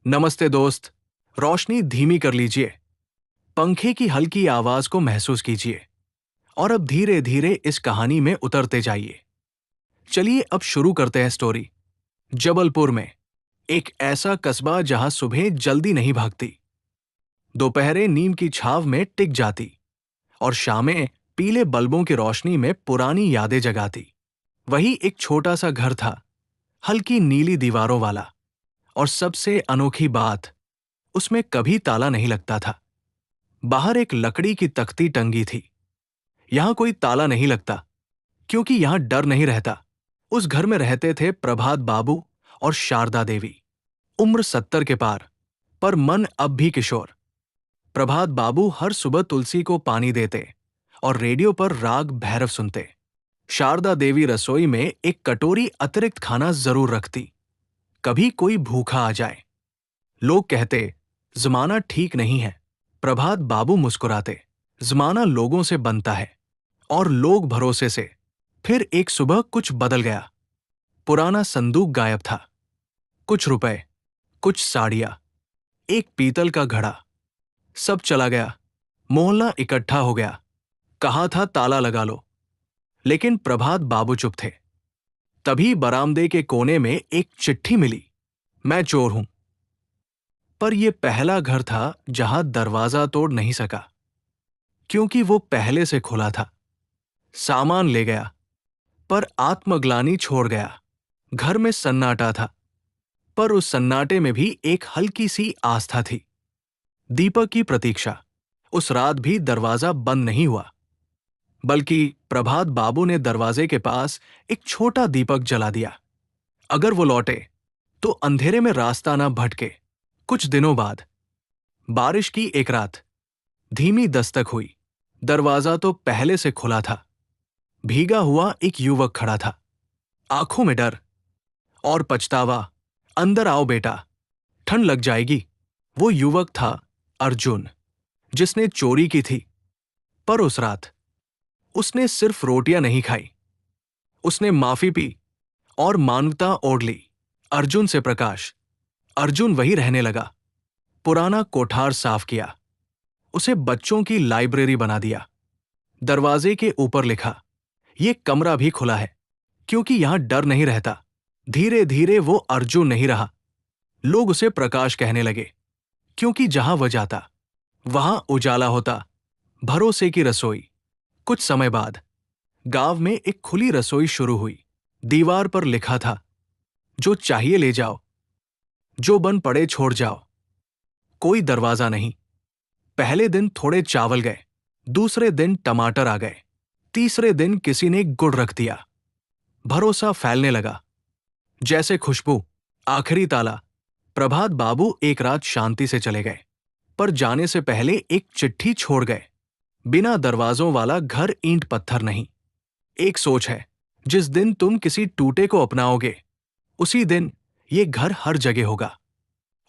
नमस्ते दोस्त। रोशनी धीमी कर लीजिए, पंखे की हल्की आवाज को महसूस कीजिए और अब धीरे धीरे इस कहानी में उतरते जाइए। चलिए अब शुरू करते हैं स्टोरी। जबलपुर में एक ऐसा कस्बा जहां सुबह जल्दी नहीं भागती, दोपहरें नीम की छाव में टिक जाती और शामें पीले बल्बों की रोशनी में पुरानी यादें जगाती। वही एक छोटा सा घर था, हल्की नीली दीवारों वाला, और सबसे अनोखी बात, उसमें कभी ताला नहीं लगता था। बाहर एक लकड़ी की तख्ती टंगी थी। यहां कोई ताला नहीं लगता क्योंकि यहां डर नहीं रहता। उस घर में रहते थे प्रभात बाबू और शारदा देवी। उम्र 70 के पार, पर मन अब भी किशोर। प्रभात बाबू हर सुबह तुलसी को पानी देते और रेडियो पर राग भैरव सुनते। शारदा देवी रसोई में एक कटोरी अतिरिक्त खाना जरूर रखती, कभी कोई भूखा आ जाए। लोग कहते जमाना ठीक नहीं है। प्रभात बाबू मुस्कुराते, जमाना लोगों से बनता है और लोग भरोसे से। फिर एक सुबह कुछ बदल गया। पुराना संदूक गायब था, कुछ रुपए, कुछ साड़ियां, एक पीतल का घड़ा, सब चला गया। मोहल्ला इकट्ठा हो गया, कहा था ताला लगा लो, लेकिन प्रभात बाबू चुप थे। तभी बरामदे के कोने में एक चिट्ठी मिली, मैं चोर हूं। पर यह पहला घर था जहां दरवाजा तोड़ नहीं सका, क्योंकि वो पहले से खुला था। सामान ले गया, पर आत्मग्लानि छोड़ गया। घर में सन्नाटा था, पर उस सन्नाटे में भी एक हल्की सी आस्था थी, दीपक की प्रतीक्षा। उस रात भी दरवाजा बंद नहीं हुआ, बल्कि प्रभात बाबू ने दरवाजे के पास एक छोटा दीपक जला दिया। अगर वो लौटे तो अंधेरे में रास्ता ना भटके। कुछ दिनों बाद बारिश की एक रात धीमी दस्तक हुई। दरवाजा तो पहले से खुला था। भीगा हुआ एक युवक खड़ा था, आंखों में डर और पछतावा। अंदर आओ बेटा, ठंड लग जाएगी। वो युवक था अर्जुन, जिसने चोरी की थी। पर उस रात उसने सिर्फ रोटियां नहीं खाई, उसने माफी पी और मानवता ओढ़ ली। अर्जुन से प्रकाश। अर्जुन वही रहने लगा। पुराना कोठार साफ किया, उसे बच्चों की लाइब्रेरी बना दिया। दरवाजे के ऊपर लिखा, ये कमरा भी खुला है, क्योंकि यहां डर नहीं रहता। धीरे धीरे वो अर्जुन नहीं रहा। लोग उसे प्रकाश कहने लगे, क्योंकि जहां वह जाता वहां उजाला होता। भरोसे की रसोई। कुछ समय बाद गांव में एक खुली रसोई शुरू हुई। दीवार पर लिखा था, जो चाहिए ले जाओ, जो बन पड़े छोड़ जाओ। कोई दरवाजा नहीं। पहले दिन थोड़े चावल गए, दूसरे दिन टमाटर आ गए, तीसरे दिन किसी ने गुड़ रख दिया। भरोसा फैलने लगा जैसे खुशबू। आखिरी ताला। प्रभात बाबू एक रात शांति से चले गए, पर जाने से पहले एक चिट्ठी छोड़ गए। बिना दरवाजों वाला घर ईंट पत्थर नहीं। एक सोच है, जिस दिन तुम किसी टूटे को अपनाओगे, उसी दिन ये घर हर जगह होगा।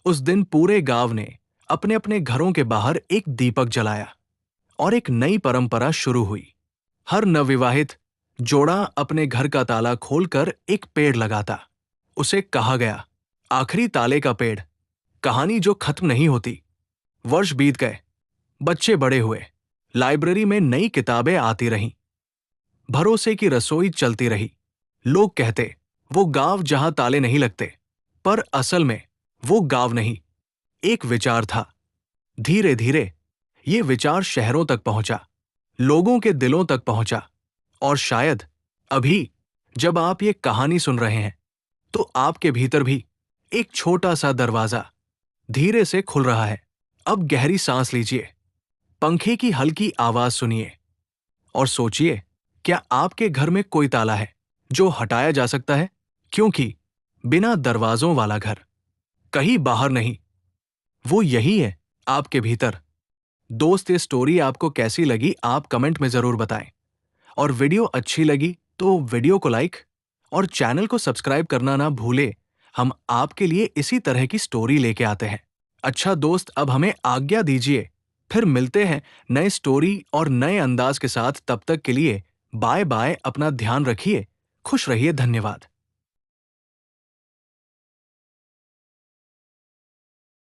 उस दिन पूरे गांव ने अपने अपने घरों के बाहर एक दीपक जलाया और एक नई परंपरा शुरू हुई। हर नवविवाहित जोड़ा अपने घर का ताला खोलकर एक पेड़ लगाता। उसे कहा गया, आखिरी ताले का पेड़। कहानी जो खत्म नहीं होती। वर्ष बीत गए, बच्चे बड़े हुए, लाइब्रेरी में नई किताबें आती रहीं, भरोसे की रसोई चलती रही। लोग कहते, वो गांव जहां ताले नहीं लगते। पर असल में वो गांव नहीं, एक विचार था। धीरे धीरे ये विचार शहरों तक पहुंचा, लोगों के दिलों तक पहुंचा, और शायद अभी जब आप ये कहानी सुन रहे हैं, तो आपके भीतर भी एक छोटा सा दरवाजा धीरे से खुल रहा है। अब गहरी सांस लीजिए, पंखे की हल्की आवाज सुनिए और सोचिए, क्या आपके घर में कोई ताला है जो हटाया जा सकता है? क्योंकि बिना दरवाजों वाला घर कहीं बाहर नहीं, वो यही है, आपके भीतर। दोस्त, ये स्टोरी आपको कैसी लगी आप कमेंट में जरूर बताएं, और वीडियो अच्छी लगी तो वीडियो को लाइक और चैनल को सब्सक्राइब करना ना भूले। हम आपके लिए इसी तरह की स्टोरी लेके आते हैं। अच्छा दोस्त, अब हमें आज्ञा दीजिए, फिर मिलते हैं नए स्टोरी और नए अंदाज के साथ। तब तक के लिए बाय बाय। अपना ध्यान रखिए, खुश रहिए, धन्यवाद।